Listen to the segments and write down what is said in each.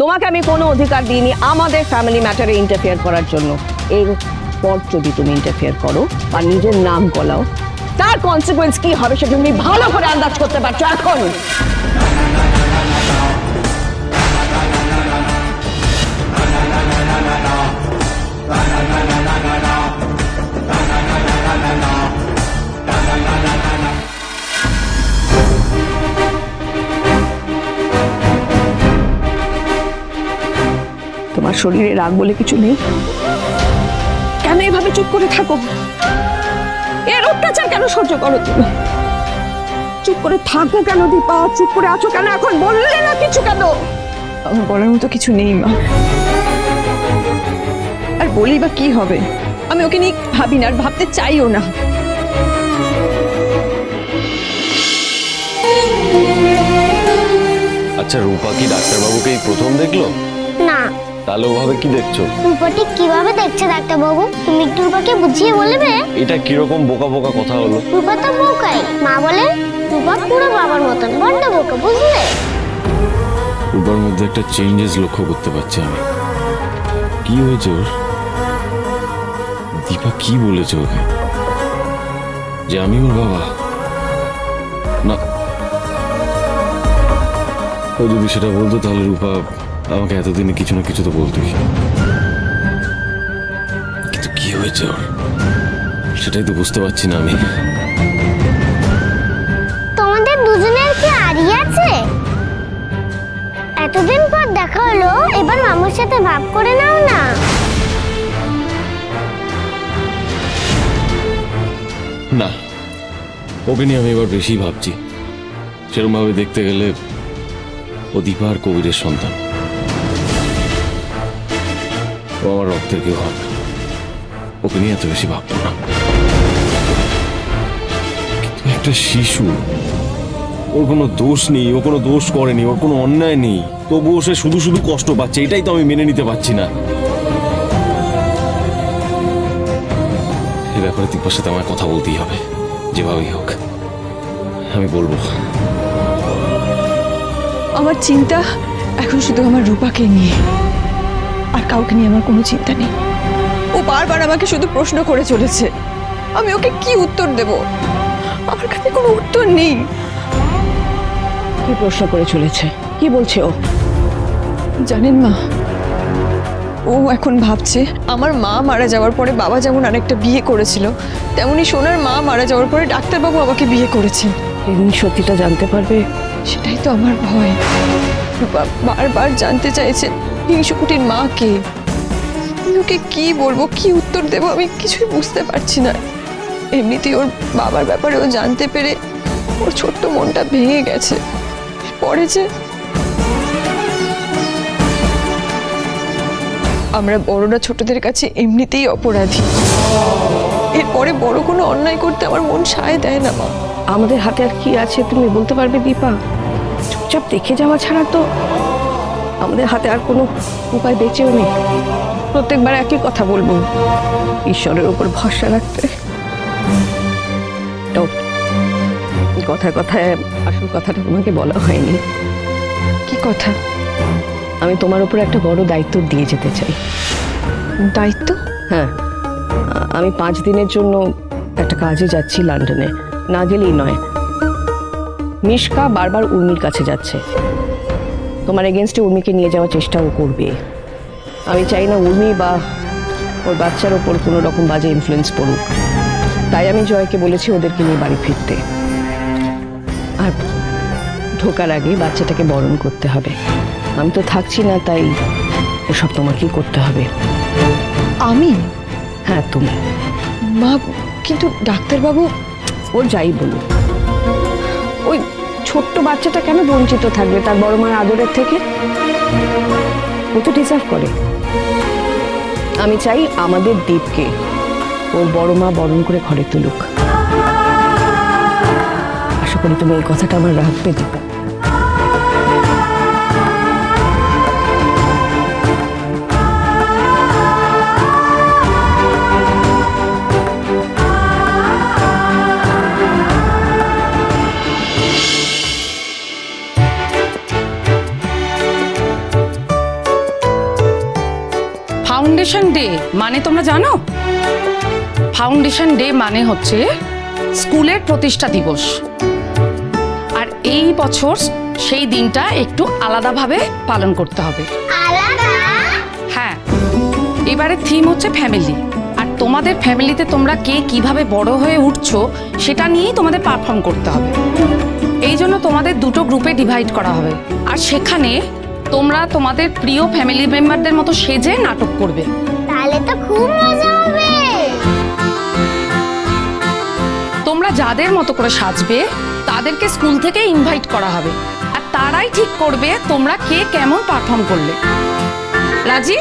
তোমাকে আমি কোনো অধিকার দিইনি আমাদের ফ্যামিলি ম্যাটারে ইন্টারফেয়ার করার জন্য। এরপর যদি তুমি ইন্টারফেয়ার করো বা নিজের নাম গলাও, তার কনসিকুয়েন্স কি হবে সেটা তুমি ভালো করে আন্দাজ করতে পারছো এখন। তোমার শরীরে রাগ বলে কিছু নেই? কেন এভাবে চুপ করে থাকো? এর অত্যাচার কেন সহ্য করো তুমি? চুপ করে থাকো কেন দীপা? চুপ করে আছো কেন? এখন বললে না কিছু কেন? আমার বলার মতো কিছু নেই মা। আর বলি বা কি হবে? আমি ওকে নিয়ে ভাবি না, আর ভাবতে চাইও না। আচ্ছা, রূপা কি ডাক্তারবাবুকে প্রথম দেখলো? না। তাহলে ওভাবে কি দেখছো? রূপাটি কিভাবে দেখছে ডাক্তারবাবু? তুমি একটু রূপাকে বুঝিয়ে বলবে? এটা কিরকম বোকা বোকা কথা হলো? রূপা তো বোকাই। মা বলে রূপা পুরো বাবার মতন, বড্ড বোকা, বুঝলে? রূপার মধ্যে একটা চেঞ্জেস লক্ষ্য করতে পারছি আমি। কি হয়েছে ওর? দীপা কি বলেছে ওকে? যে আমি ওর বাবা? না, ও যদি সেটা বলতো তাহলে রূপা আমাকে এতদিনে কিছু না কিছু তো বলতোই। কিন্তু কি হয়েছে ওর সেটাই তো বুঝতে পারছি না আমি। তোমাদের দুজনের কি আড়ি আছে? এতদিন পর দেখা হলো, এবার মামুর সাথে ভাব করে নাও না। না, ওকে নিয়ে আমি এবার বেশি ভাবছি। সেরকম ভাবে দেখতে গেলে ও দীপা আর কবিরের সন্তান। ও আমার রক্তের কেউ হবে। ওকে নিয়ে এত বেশি ভাবতাম না। কিন্তু একটা শিশু, ওর কোনো দোষ নেই, ও কোনো দোষ করেনি, ওর কোনো অন্যায় নেই, তবুও সে শুধু শুধু কষ্ট পাচ্ছে। এটাই তো আমি মেনে নিতে পারছি না। এই ব্যাপারে দীপার সাথে আমার কথা বলতেই হবে, যেভাবেই হোক আমি বলবো। আমার চিন্তা এখন শুধু আমার রূপাকে নিয়ে, আর কাউকে নিয়ে আমার কোনো চিন্তা নেই। ও বারবার আমাকে শুধু প্রশ্ন করে চলেছে, আমি ওকে কি উত্তর দেব? আমার কাছে কোনো উত্তর নেই। কি প্রশ্ন করে চলেছে? কি বলছে ও? জানেন মা, ও এখন ভাবছে আমার মা মারা যাওয়ার পরে বাবা যেমন আরেকটা বিয়ে করেছিল, তেমনি সোনার মা মারা যাওয়ার পরে ডাক্তারবাবু আমাকে বিয়ে করেছেন। এমনি সত্যিটা জানতে পারবে? সেটাই তো আমার ভয়। রূপা বারবার জানতে চাইছেন হিংসুকুটির মা কে। ওকে কি বলবো, কি উত্তর দেবো আমি কিছুই বুঝতে পারছি না। এমনিতেই ওর বাবার ব্যাপারে ও জানতে পেরে ওর ছোট্ট মনটা ভেঙে গেছে। পরে যে আমরা বড়রা ছোটদের কাছে এমনিতেই অপরাধী, এরপরে বড় কোনো অন্যায় করতে আমার মন সায় দেয় না মা। আমাদের হাতে আর কি আছে তুমি বলতে পারবে দীপা? চুপচাপ দেখে যাওয়া ছাড়া তো আমাদের হাতে আর কোনো উপায় বেঁচেও নেই। প্রত্যেকবার একই কথা বলবো, ঈশ্বরের উপর ভরসা রাখতে। তো কথায় কথায় আসল কথাটা তোমাকে বলা হয়নি। কি কথা? আমি তোমার উপর একটা বড় দায়িত্ব দিয়ে যেতে চাই। দায়িত্ব? হ্যাঁ, আমি 5 দিনের জন্য একটা কাজে যাচ্ছি লন্ডনে। না গেলেই নয়। মিশকা বারবার উর্মির কাছে যাচ্ছে, তোমার এগেনস্টে উর্মিকে নিয়ে যাওয়ার চেষ্টাও করবে। আমি চাই না উর্মি বা ওর বাচ্চার ওপর কোনো রকম বাজে ইনফ্লুয়েন্স পড়ুক। তাই আমি জয়কে বলেছি ওদেরকে নিয়ে বাড়ি ফিরতে। আর ঢোকার আগে বাচ্চাটাকে বরণ করতে হবে। আমি তো থাকছি না, তাই এসব তোমাকেই করতে হবে। আমি? হ্যাঁ তুমি। মা, কিন্তু ডাক্তারবাবু? ওর যাই বলুক, ওই ছোট্ট বাচ্চাটা কেন বঞ্চিত থাকবে তার বড় মায়ের আদরের থেকে? ও তো ডিজার্ভ করে। আমি চাই আমাদের দীপকে ওর বড় মা বরণ করে ঘরে তুলুক। আশা করি তুমি এই কথাটা আমার রাখবে দীপা। ফাউন্ডেশন ডে মানে তোমরা জানো? ফাউন্ডেশন ডে মানে হচ্ছে স্কুলের প্রতিষ্ঠা দিবস। আর এই বছর সেই দিনটা একটু আলাদাভাবে পালন করতে হবে। আলাদা? হ্যাঁ, এবারে থিম হচ্ছে ফ্যামিলি। আর তোমাদের ফ্যামিলিতে তোমরা কে কিভাবে বড় হয়ে উঠছো সেটা নিয়েই তোমাদের পারফর্ম করতে হবে। এই জন্য তোমাদের দুটো গ্রুপে ডিভাইড করা হবে। আর সেখানে তোমরা তোমাদের প্রিয় ফ্যামিলি মেম্বারদের মতো সেজে নাটক করবে। তাহলে তো খুব মজা হবে। তোমরা যাদের মতো করে সাজবে তাদেরকে স্কুল থেকে ইনভাইট করা হবে। আর তারাই ঠিক করবে তোমরা কে কেমন পারফর্ম করলে। রাজি?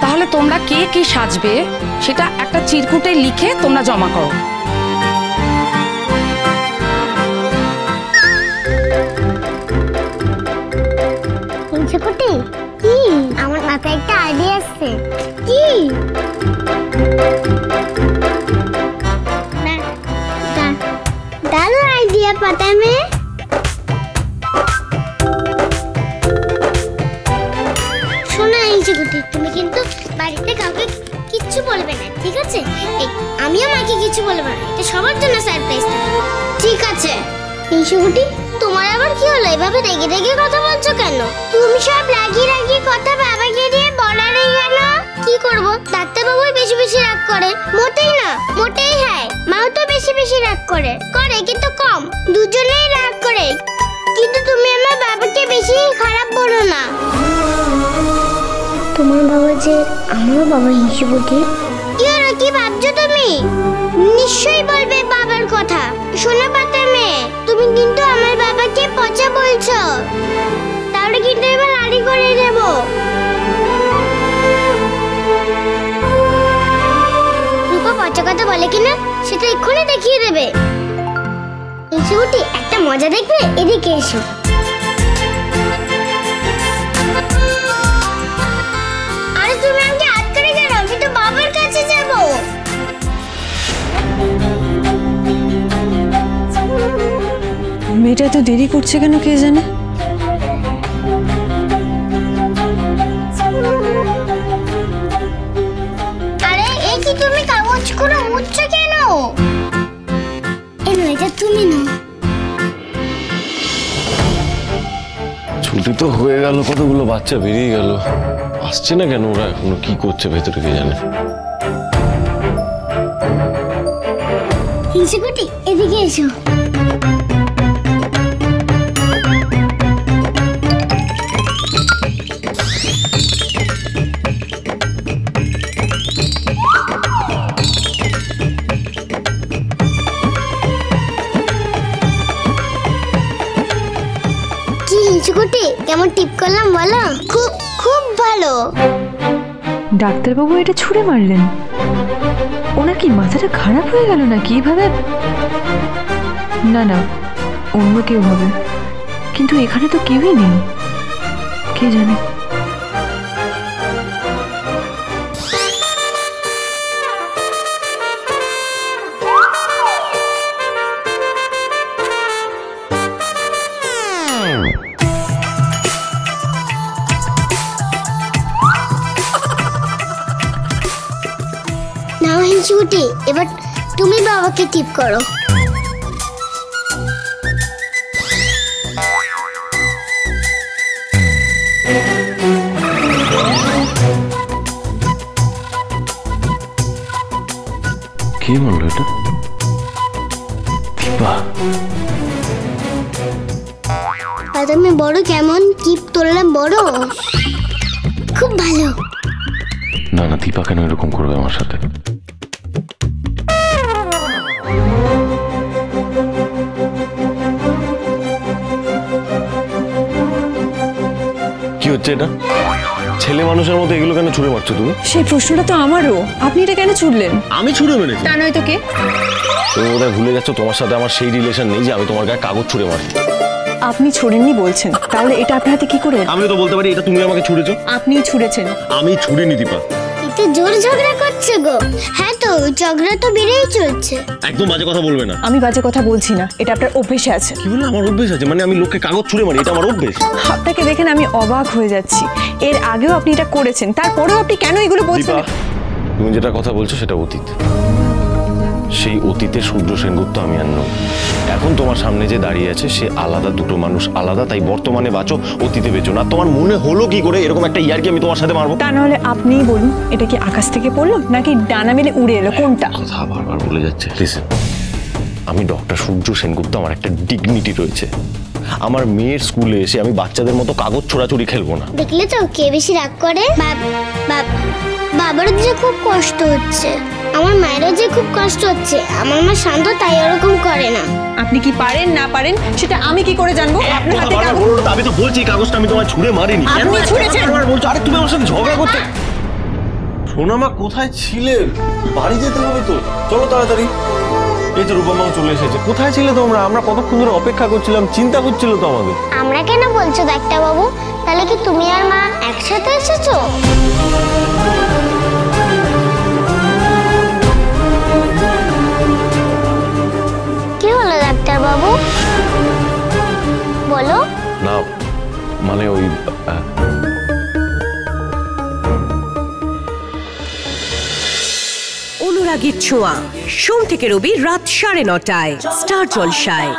তাহলে তোমরা কে কি সাজবে সেটা একটা চিরকুটে লিখে তোমরা জমা করো। হিংসুকুটি, কি? আমার মাথায় একটা আইডিয়া আসছে। কি? দারুণ আইডিয়া পাতা মেয়ে। শোনো হিংসুকুটি, তুমি কিন্তু বাড়িতে কাউকে কিচ্ছু বলবে না, ঠিক আছে? এই আমিও মাকে কিছু বলবো না, এটা সবার জন্য সারপ্রাইজ থাকবে। ঠিক আছে। হিংসুকুটি, তোমার আবার কি হলো? এভাবে রেগে রেগে কথা বলছো কেন? তুমি সব রাগি রাগি কথা বাবাকে দিয়ে বলারই কেন? কি করব? ডাক্তারবাবুই বেশি বেশি রাগ করে। মোটেই না, মোটেই হ্যাঁ, মাও তো বেশি বেশি রাগ করে কিন্তু কম। দুজনেই রাগ করে, কিন্তু তুমি আমার বাবাকে বেশি খারাপ বলো না। তোমার বাবা যে আমার বাবা হিংসুকুটি। কি হলো, কি ভাবছো তুমি? নিশ্চয়ই বলবে বাবার কথা। শোনো পাতা মেয়ে, তুমি কিন্তু আমার বাবাকে পচা বলছো, তাহলে কিন্তু এবার লাড়ি করে দেব। রূপা পচা কথা বলে কিনা সেটা এক্ষুনি দেখিয়ে দেবে। হিংসুকুটি, একটা মজা দেখবে? এদিকে এসো। আরে তুমি আমাকে আটকে কেন? আমি তো বাবার কাছে যাব। মেয়েটা এত দেরি করছে কেন কে জানে? আরে এই কি, তুমি কাগজ করে মুছছো কেন? এই এটা তুমি না। ছুটি তো হয়ে গেল, কতগুলো বাচ্চা বেরিয়ে গেল, আসছে না কেন ওরা? এখনো কি করছে ভেতরে কে জানে। হিংসুকুটি, এদিকে এসো। কি হিংসুকুটি, কেমন টিপ করলাম বলো? খুব খুব ভালো। ডাক্তারবাবু এটা ছুঁড়ে মারলেন? ওনার কি মাথাটা খারাপ হয়ে গেল নাকি এভাবে? না না, অন্য কেউ হবে, কিন্তু এখানে তো কেউই নেই, কে জানে। নাও হিংসুকুটি, এবার তুমি বাবাকে টিপ করো। কে বললো এটা? দীপা। তুমি বড় কেমন টিপ তোললাম, বড় খুব ভালো। না না, দীপা কেন এরকম করবে আমার সাথে? কি হচ্ছে এটা? ছেলে মানুষের মতো এগুলো কেন ছুঁড়ে মারছো তুমি? সেই প্রশ্নটা তো আমারও। আপনি এটা কেন ছুড়লেন? আমি ছুঁড়ে মেরেছি? তা নয় তো কে? তুমি বোধহয় ভুলে যাচ্ছ, তোমার সাথে আমার সেই রিলেশন নেই যে আমি তোমার গায়ে কাগজ ছুঁড়ে মারি। আপনি ছোড়েননি বলছেন, তাহলে এটা আপনার হাতে কি করে? আমি তো বলতে পারি এটা তুমি আমাকে ছুঁড়েছো। আপনিই ছুড়েছেন। আমি ছুঁড়িনি দীপা। বাড়িতে জোর ঝগড়া করছে গো। হ্যাঁ তো ঝগড়া তো বেড়েই চলছে। একদম বাজে কথা বলবে না। আমি বাজে কথা বলছি না, এটা আপনার অভ্যেসে আছে। কি বলে আমার অভ্যেস আছে? মানে আমি লোককে কাগজ ছুঁড়ে মারি, এটা আমার অভ্যেস? আপনাকে দেখে না আমি অবাক হয়ে যাচ্ছি। এর আগেও আপনি এটা করেছেন, তারপরেও আপনি কেন এগুলো বলছেন? দীপা, তুমি যেটা কথা বলছো সেটা অতীত। সেই অতীতের সূর্য সেনগুপ্ত আমি আর নই। এখন তোমার সামনে যে দাঁড়িয়ে আছে সে আলাদা, দুটো মানুষ আলাদা। তাই বর্তমানে বাঁচো, অতীতে বেঁচো না। তোমার মনে হলো কি করে এরকম একটা ইয়ারকি আমি তোমার সাথে মারবো? তা নাহলে আপনিই বলুন, এটা কি আকাশ থেকে পড়লো নাকি ডানা মেলে উড়ে এলো, কোনটা? কথা বারবার বলে যাচ্ছে। লিসেন, আমি ডক্টর সূর্য সেনগুপ্ত, আমার একটা ডিগনিটি রয়েছে। আমার মেয়ের স্কুলে এসে আমি বাচ্চাদের মতো কাগজ ছোড়াছুড়ি খেলবো না। দেখলে তো কে বেশি রাগ করে। বাবারও যে খুব কষ্ট হচ্ছে, আমার মায়েরও যে খুব কষ্ট হচ্ছে। আমার মা শান্ত, তাই ওরকম করে না। আপনি কি পারেন না পারেন সেটা আমি কি করে জানবো? আপনার হাতে কাগজ। আমি তো বলছি এই কাগজটা আমি তোমায় ছুঁড়ে মারিনি। আপনি ছুঁড়েছেন। বলছো আরে তুমি আমার সাথে ঝগড়া করতে। সোনামা কোথায় ছিলে? বাড়ি যেতে হবে তো, চলো তাড়াতাড়ি। এই তো রূপমাও চলে এসেছে। কোথায় ছিলে তোমরা? আমরা কতক্ষণ ধরে অপেক্ষা করছিলাম, চিন্তা করছিল তো আমাদের। আমরা কেন বলছো ডাক্তার বাবু? তাহলে কি তুমি আর মা একসাথে এসেছো? কি হলো ডাক্তার বাবু, বলো। না মানে ওই অনুরাগীর ছোঁয়া, সোম থেকে রবি রাত 9:30টায় স্টার জলসায়।